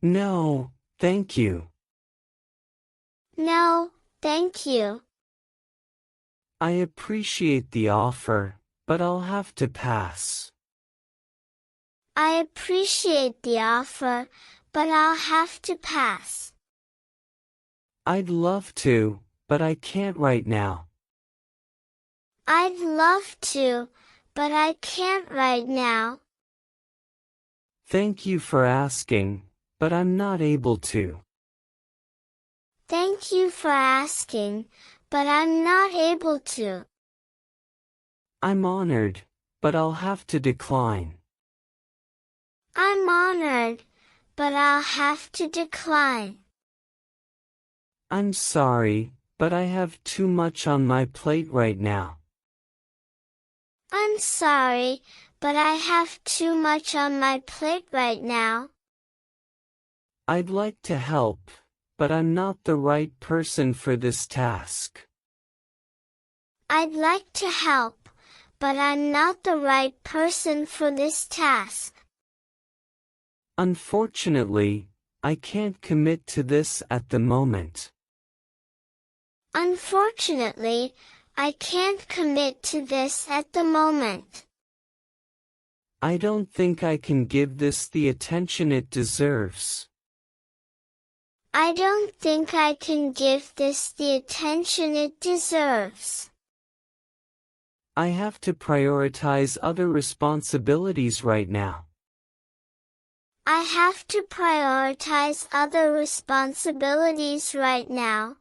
No, thank you. No, thank you. I appreciate the offer, but I'll have to pass. I appreciate the offer, but I'll have to pass. I'd love to, but I can't right now. I'd love to, but I can't right now. Thank you for asking, but I'm not able to. Thank you for asking, but I'm not able to. I'm honored, but I'll have to decline. I'm honored, but I'll have to decline. I'm sorry, but I have too much on my plate right now. I'm sorry, but I have too much on my plate right now. I'd like to help, but I'm not the right person for this task. I'd like to help, but I'm not the right person for this task. Unfortunately, I can't commit to this at the moment. Unfortunately, I can't commit to this at the moment. I don't think I can give this the attention it deserves. I don't think I can give this the attention it deserves. I have to prioritize other responsibilities right now. I have to prioritize other responsibilities right now.